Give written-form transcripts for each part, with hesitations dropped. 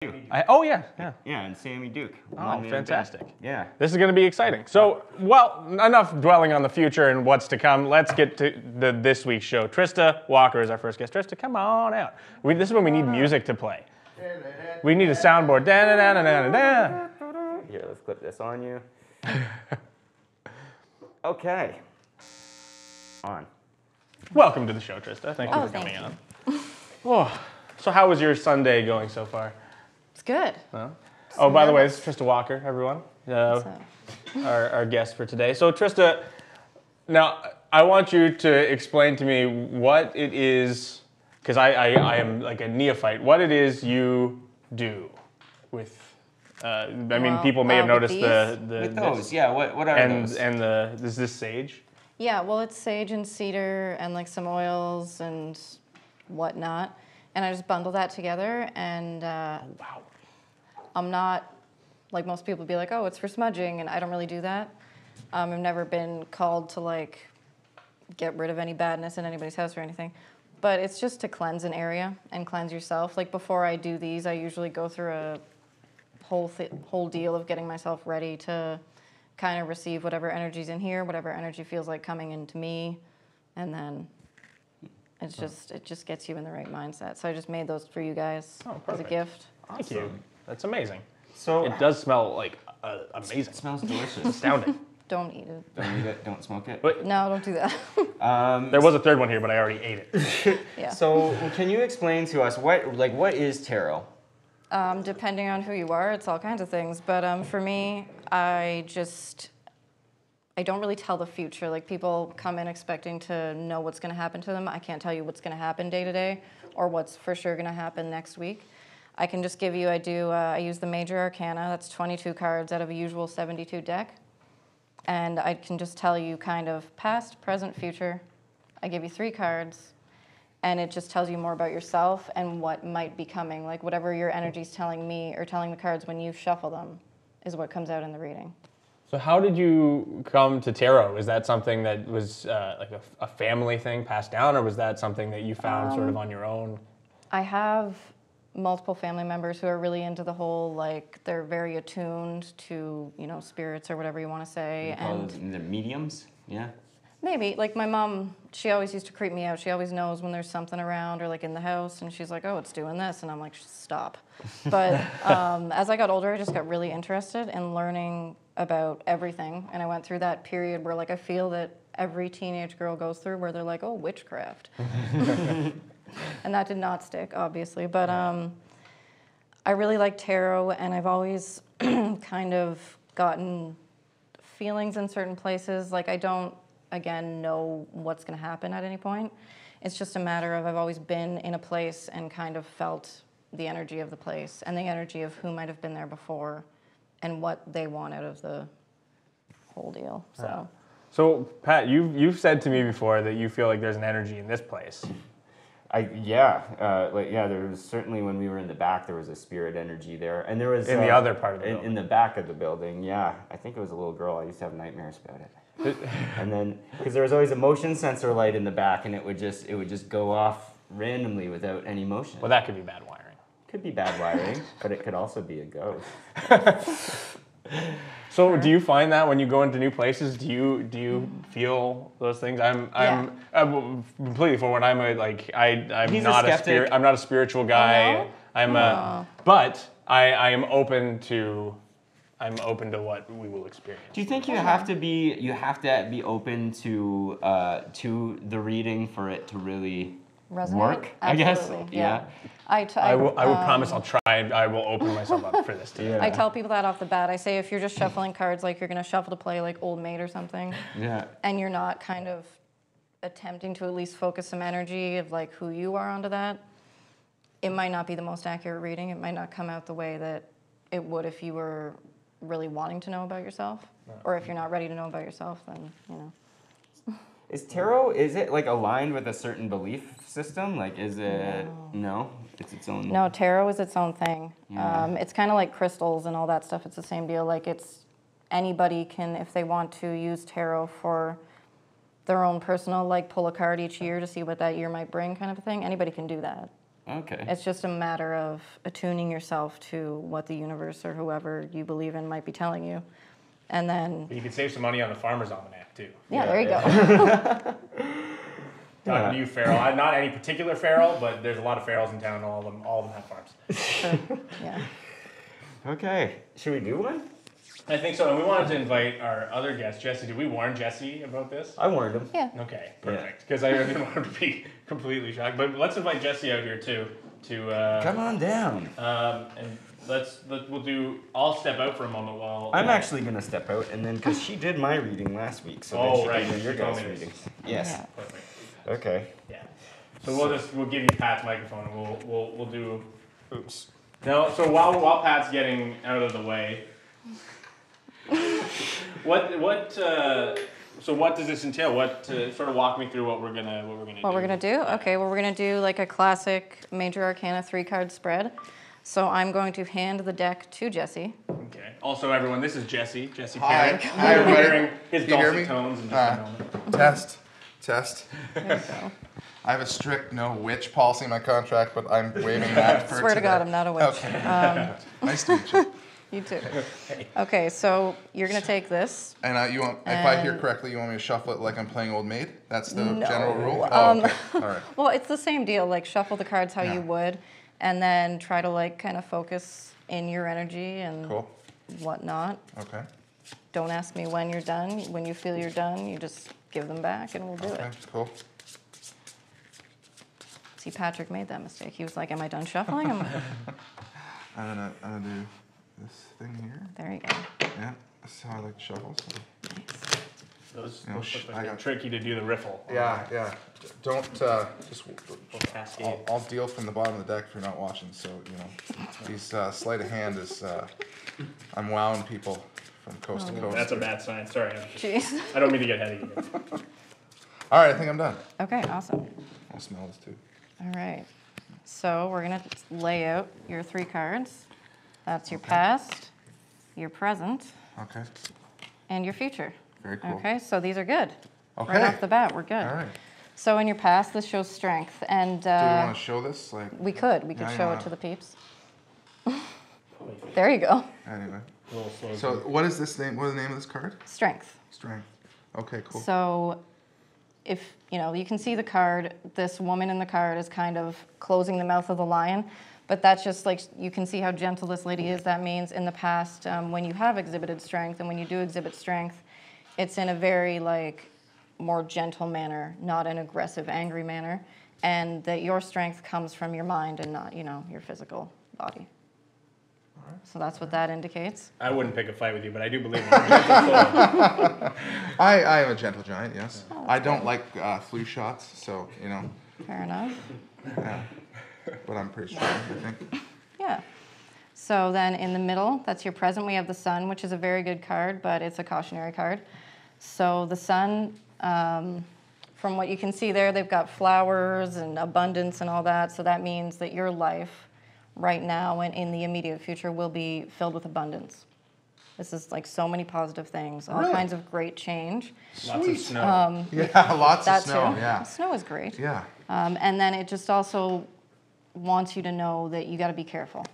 Oh, yeah. Yeah, and Sammy Duke. Oh, fantastic. Yeah. This is going to be exciting. So, well, enough dwelling on the future and what's to come. Let's get to this week's show. Trista Walker is our first guest. Trista, come on out. This is when we need music to play. We need a soundboard. Here, let's clip this on you. Okay. On. Welcome to the show, Trista. Thank you for coming on. Oh, so how was your Sunday going so far? It's good. Oh, by the way, this is Trista Walker, everyone. Our guest for today. So, Trista, now I want you to explain to me what it is, because I am like a neophyte, what it is you do with, I mean, people may have noticed with those, yeah, what are those? And is this sage? Yeah, well, it's sage and cedar and like some oils and whatnot. And I just bundle that together, and Wow. I'm not, like most people be like, oh, it's for smudging, and I don't really do that. I've never been called to like get rid of any badness in anybody's house or anything. But it's just to cleanse an area and cleanse yourself. Like before I do these, I usually go through a whole deal of getting myself ready to kind of receive whatever energy's in here, whatever energy feels like coming into me, and then it just gets you in the right mindset. So I just made those for you guys as a gift. Thank you. That's amazing. So it does smell like amazing. It smells delicious. Astounding. Don't eat it. Don't eat it. Don't smoke it. But, No, don't do that. there was a third one here, but I already ate it. Yeah. So can you explain to us what is tarot? Depending on who you are, it's all kinds of things. But for me, I don't really tell the future. Like people come in expecting to know what's going to happen to them. I can't tell you what's going to happen day to day or what's for sure going to happen next week. I can just give you, I use the major arcana. That's 22 cards out of a usual 72 deck. And I can just tell you kind of past, present, future. I give you 3 cards. And it just tells you more about yourself and what might be coming. Like whatever your energy's telling me or telling the cards when you shuffle them is what comes out in the reading. So how did you come to tarot? Is that something that was like a family thing passed down, or was that something that you found sort of on your own? I have multiple family members who are really into the whole, like, they're very attuned to, spirits or whatever you want to say. And the mediums, yeah? Maybe. Like my mom, she always used to creep me out. She always knows when there's something around or like in the house, and she's like, oh, it's doing this. And I'm like, stop. But as I got older, I just got really interested in learning about everything. And I went through that period where like I feel that every teenage girl goes through where they're like, oh, witchcraft. And that did not stick, obviously. But I really like tarot, and I've always kind of gotten feelings in certain places. Like I don't, again, know what's going to happen at any point. It's just a matter of I've always been in a place and kind of felt the energy of the place and the energy of who might have been there before and what they want out of the whole deal. So Pat, you've said to me before that you feel like there's an energy in this place. There was certainly when we were in the back, there was a spirit energy there, and there was in the other part of the building. In the back of the building, yeah. I think it was a little girl. I used to have nightmares about it. And then because there was always a motion sensor light in the back, and it would just go off randomly without any motion. Well, that could be bad wiring. Could be bad wiring, but it could also be a ghost. So do you find that when you go into new places, do you feel those things? I'm completely forward. I'm not a spiritual guy. Oh, no? But I am open to what we will experience. Do you think you have to be open to the reading for it to really Resonate? work? Absolutely. I guess. Yeah. I will promise I'll try and I will open myself up for this today. Yeah. I tell people that off the bat. I say if you're just shuffling cards like you're going to shuffle to play like Old Maid or something, Yeah. and you're not kind of attempting to at least focus some energy of like who you are onto that, it might not be the most accurate reading. It might not come out the way that it would if you were really wanting to know about yourself. Or if you're not ready to know about yourself, then, Is tarot, is it like aligned with a certain belief system? Like, is it, no? It's its own? No, tarot is its own thing. Yeah. It's kind of like crystals and all that stuff. It's the same deal. Like anybody can, if they want to use tarot for their own personal, like pull a card each year to see what that year might bring kind of a thing, anybody can do that. Okay. It's just a matter of attuning yourself to what the universe or whoever you believe in might be telling you. And then... You can save some money on the Farmer's Almanac, too. Yeah, there you go. Talking to you, Farrell. Not any particular Farrell, but there's a lot of Farrells in town. All of them have farms. Sure. Yeah. Okay. Should we do one? I think so. And we wanted to invite our other guest, Jesse. Did we warn Jesse about this? I warned him. Yeah. Okay, perfect. Because I didn't want him to be completely shocked. But let's invite Jesse out here too. Come on down. And I'll step out for a moment while. I'm actually gonna step out, and then because she did my reading last week, so then she can do your guys' readings. Yes. Yeah. Perfect. Okay. Yeah. So we'll give you Pat's microphone, and we'll do. Oops. No. So while Pat's getting out of the way. So what does this entail? Sort of walk me through what we're gonna do. What we're gonna do? Okay, well we're gonna do like a classic Major Arcana 3-card spread. So I'm going to hand the deck to Jesse. Okay. Also, everyone, this is Jesse. Jesse Hi. Perry. Hi, everybody. Hearing his Can you hear me? dulcet tones in just a moment. Test. There you go. I have a strict no witch policy in my contract, but I'm waiving that for Swear to today. God, I'm not a witch. Okay. Nice to meet you. You too. Okay, so you're gonna take this. And if I hear correctly, you want me to shuffle it like I'm playing Old Maid? That's the No. general rule? Oh, okay. All right. Well, it's the same deal. Like shuffle the cards how Yeah. you would, and then try to like kind of focus in your energy and Cool. whatnot. Okay. Don't ask me when you're done. When you feel you're done, you just give them back, and we'll do Okay, it. cool. See, Patrick made that mistake. He was like, "Am I done shuffling?" I'm gonna do this thing here. There you go. Yeah, that's how I like to shuffle. So. Nice. Those You know, look I like they're got- tricky to do the riffle. Yeah. Don't just. Cascade. I'll deal from the bottom of the deck if you're not watching. So these sleight of hand is. I'm wowing people from coast to coast. That's a bad sign. Sorry. Jeez. I don't mean to get heady. All right, I think I'm done. Okay, awesome. I'll smell this too. All right. So we're gonna lay out your 3 cards. That's your past, your present, Okay. and your future. Very cool. Okay, so these are good. Okay. Right off the bat, we're good. All right. So in your past, this shows strength, and Do we want to show this? Like. we could Yeah, you show wanna- it to the peeps. There you go. Anyway. A little slow. So what is this name? What is the name of this card? Strength. Strength. Okay, cool. So if, you can see the card, this woman in the card is kind of closing the mouth of the lion, but that's just like, you can see how gentle this lady is. That means in the past, when you have exhibited strength, and when you do exhibit strength, it's in a very more gentle manner, not an aggressive, angry manner, and that your strength comes from your mind and not, your physical body. So that's what that indicates. I wouldn't pick a fight with you, but I do believe in your gentle soul. I am a gentle giant, yes. Oh, I don't like flu shots, so, Fair enough. yeah. But I'm pretty strong, I think. Yeah. So then in the middle, that's your present. We have the sun, which is a very good card, but it's a cautionary card. So the sun, from what you can see there, they've got flowers and abundance and all that. So that means that your life right now and in the immediate future will be filled with abundance. This is like so many positive things, all Really? kinds of great change. Lots of snow. Yeah, lots of That snow, too. yeah. Snow is great. Yeah. And then it just also wants you to know that you got to be careful.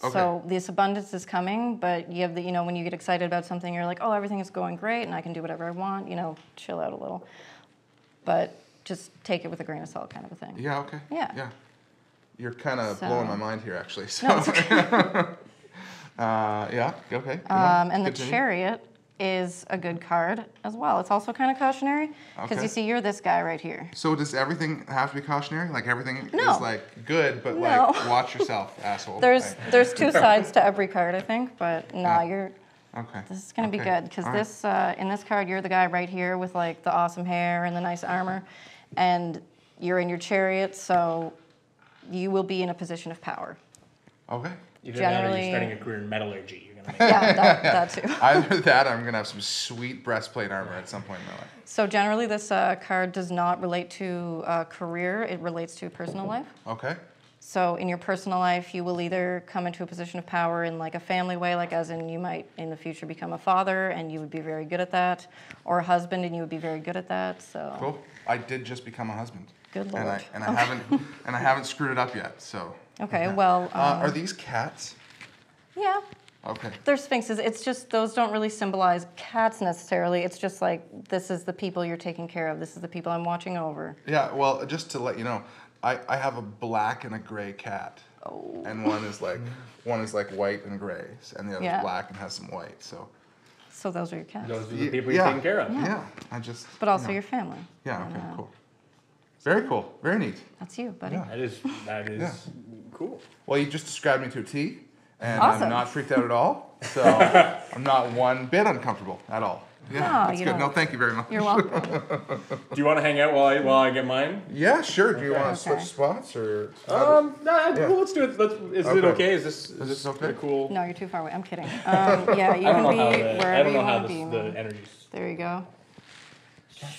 Okay. So this abundance is coming, but you have the, when you get excited about something, you're like, oh, everything is going great and I can do whatever I want, chill out a little. But just take it with a grain of salt kind of a thing. Yeah, okay. Yeah. Yeah. You're kind of So- blowing my mind here, actually. So. No, it's okay. Yeah, okay. Go on. And the Continue. Chariot is a good card as well. It's also kind of cautionary because Okay. you see you're this guy right here. So does everything have to be cautionary? Like everything No. is like good, but No. like watch yourself, asshole. There's 2 sides to every card, I think, but no, Yeah. you're... Okay. This is going to be Okay. good because All right. this in this card, you're the guy right here with like the awesome hair and the nice armor, and you're in your chariot, so you will be in a position of power. Okay. Either that or Generally- you're starting a career in metallurgy. You're gonna make Yeah, that too. Either that or I'm going to have some sweet breastplate armor at some point in my life. So generally, this card does not relate to career; it relates to personal life. Okay. So in your personal life, you will either come into a position of power in like a family way, like as in you might in the future become a father and you would be very good at that, or a husband and you would be very good at that. So Cool. I did just become a husband. Good Lord. And I haven't screwed it up yet. So. Okay. Well. Are these cats? Yeah. Okay. They're sphinxes. It's just those don't really symbolize cats necessarily. It's just like this is the people you're taking care of. This is the people I'm watching over. Yeah. Well, just to let you know, I have a black and a gray cat. Oh. And one is like white and gray, and the other is black and has some white. So those are your cats. Those are the people you're taking care of. Yeah. But also your family. Yeah. Okay. Cool. Very cool. Very neat. That's you, buddy. Yeah. That is cool. Well, you just described me to a T, and Awesome. I'm not freaked out at all. So I'm not one bit uncomfortable at all. Yeah, that's good. No, thank you very much. You're welcome. Do you want to hang out while I get mine? Yeah, sure. Do you want to switch spots or? Well, let's do it. Is it okay? Is this okay? Cool? No, you're too far away. I'm kidding. Yeah, you can be wherever you want to be. The energies. There you go.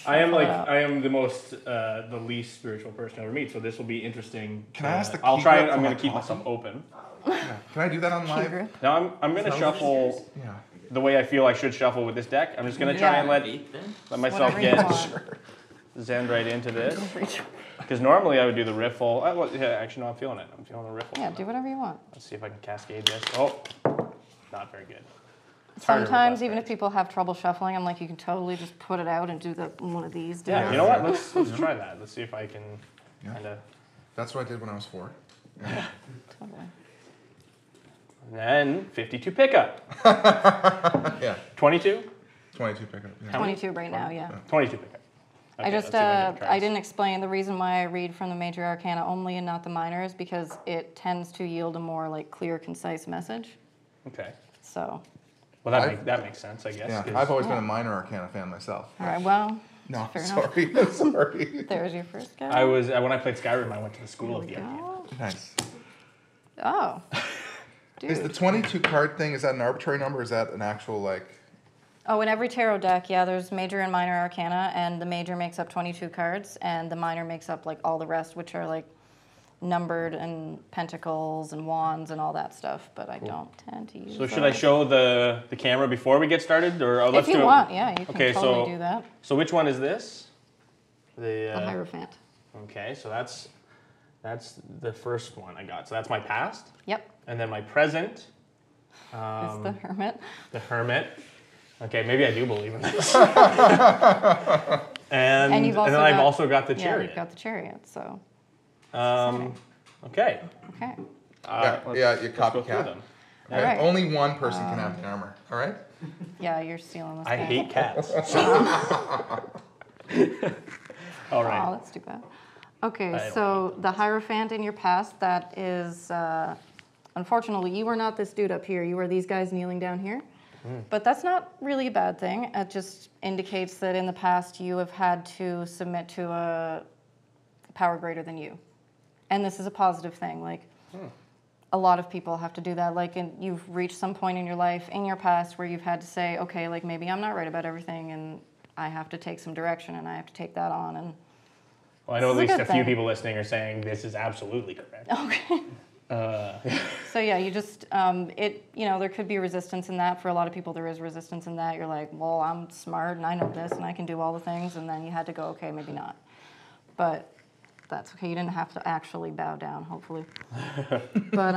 I am the least spiritual person I ever meet, so this will be interesting. Can I ask the? I'm going to keep myself open. Yeah. Can I do that on live? Now I'm going to shuffle. Yeah. The way I feel I should shuffle with this deck. I'm just going to try and let myself get zen right into this. Because normally I would do the riffle. Actually, no, I'm feeling it. I'm feeling the riffle. Yeah, do whatever you want. Let's see if I can cascade this. Oh, not very good. Sometimes, even if people have trouble shuffling, I'm like, you can totally just put it out and do one of these. Yeah, you know what? Let's try that. Let's see if I can kind of... That's what I did when I was 4. Yeah. Totally. And then 52 pickup. Yeah. 22? 22 pickup. Yeah. 22 right now, yeah. 22 pickup. Okay, I didn't explain the reason why I read from the major arcana only and not the minor is because it tends to yield a more like clear, concise message. Okay. So. Well, that makes sense, I guess. Yeah, I've always been a minor arcana fan myself. All right, well. No, fair sorry. enough. Sorry. There's your first guy. I was when I played Skyrim, I went to the school of the arcana. Nice. Oh. Dude. Is the 22 card thing, is that an arbitrary number or is that an actual like... Oh, in every tarot deck, yeah, there's major and minor arcana, and the major makes up 22 cards, and the minor makes up like all the rest, which are like numbered and pentacles and wands and all that stuff, but I don't tend to use So should I show the camera before we get started? Or let's if you want, yeah, you can totally do that. So which one is this? The Hierophant. Okay, so that's the first one I got. So that's my past. Yep. And then my present is the Hermit. The Hermit. Okay, maybe I do believe in this. and then I've also got the Chariot. Yeah, you've got the Chariot, so. Okay. Okay. You copycat. Them. Okay. Right. Only one person can have the armor, all right? Yeah, you're stealing this. I hate cats. All right. Oh, that's too bad. Okay, so the Hierophant in your past, that is, unfortunately, you were not this dude up here. You were these guys kneeling down here. But that's not really a bad thing. It just indicates that in the past you have had to submit to a power greater than you. And this is a positive thing. Like, a lot of people have to do that. Like, you've reached some point in your life, in your past, where you've had to say, okay, like, maybe I'm not right about everything, and I have to take some direction, and I have to take that on. And well, I know at least a few people listening are saying this is absolutely correct. Okay. So yeah, you just, there could be resistance in that. For a lot of people, there is resistance in that. You're like, well, I'm smart, and I know this, and I can do all the things, and then you had to go, okay, maybe not. But that's okay. You didn't have to actually bow down, hopefully. But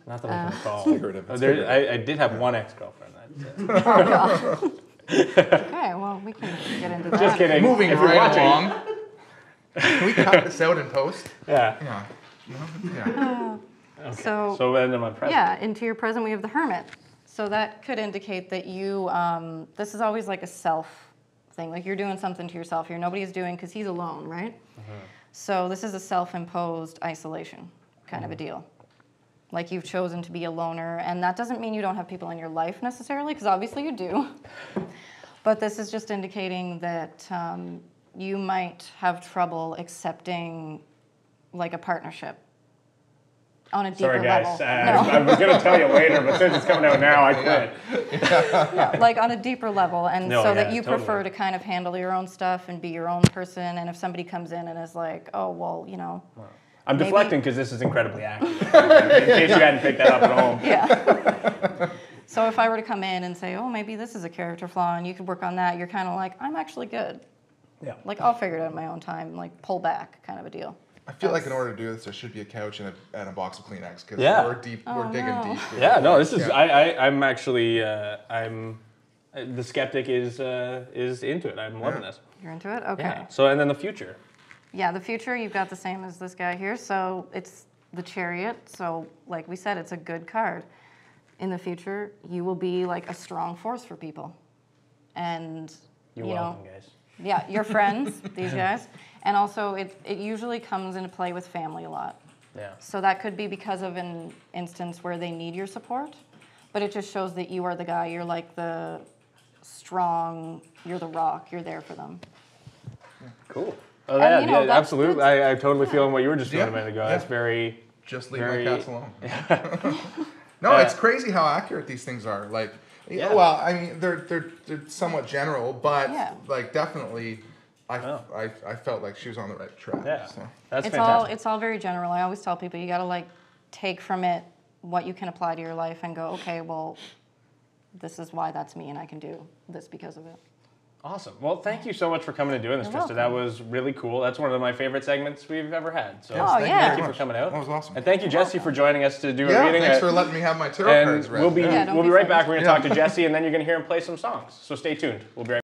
not that I can recall. Figurative. I did have one ex-girlfriend. Oh God. Okay, well, we can get into that. Just kidding. Moving if you're right watching. along. Can we cut this out in post? Yeah. Yeah. Yeah. Okay. So then in my present. Yeah, into your present we have the Hermit. So that could indicate that you, this is always like a self thing. Like you're doing something to yourself here. Nobody is doing, because he's alone, right? So this is a self-imposed isolation kind of a deal. Like you've chosen to be a loner, and that doesn't mean you don't have people in your life necessarily, because obviously you do. But this is just indicating that you might have trouble accepting like a partnership on a deeper level. Sorry guys, I was going to tell you later, but since it's coming out now, I quit. Yeah, like on a deeper level, and that you prefer to kind of handle your own stuff and be your own person, and if somebody comes in and is like, oh, well, I'm deflecting because this is incredibly active. In case you hadn't picked that up at home. Yeah. So if I were to come in and say, oh, maybe this is a character flaw and you could work on that, you're kind of like, I'm actually good. Yeah. Like, I'll figure it out in my own time, like, pull back kind of a deal. I feel like in order to do this, there should be a couch and a box of Kleenex because we're deep. Oh, we're digging no. deep. Here. Yeah, no, this is. Yeah. I'm actually. The skeptic is into it. I'm loving this. You're into it? Okay. Yeah. So and then the future. Yeah, the future, you've got the same as this guy here. So it's the Chariot. So like we said, it's a good card. In the future, you will be like a strong force for people. And, You're you welcome, know, guys. yeah, your friends, these guys. And also, it usually comes into play with family a lot. Yeah. So that could be because of an instance where they need your support. But it just shows that you are the guy. You're like the strong, you're the rock. You're there for them. Cool. Oh, And, you know, yeah, that's absolutely. I totally feel what you were just doing Yeah, a minute ago. yeah. That's very. Just leave very, my cats alone. No, it's crazy how accurate these things are. Like, Yeah. well, I mean, they're somewhat general, but Yeah. like definitely, I felt like she was on the right track. Yeah. So. That's It's fantastic. it's all very general. I always tell people you got to like take from it what you can apply to your life and go, okay, well, this is why that's me and I can do this because of it. Awesome. Well, thank you so much for coming and doing this, You're Trista. That was really cool. That's one of my favorite segments we've ever had. So Oh, Thank yeah. thank you very for coming out. That was awesome. And thank you, Jesse, for joining us to do a Yeah, reading. thanks for letting me have my tarot and cards read. we'll be Yeah, don't we'll be be right afraid. back. We're going to talk to Jesse, and then you're going to hear him play some songs. So stay tuned. We'll be right back.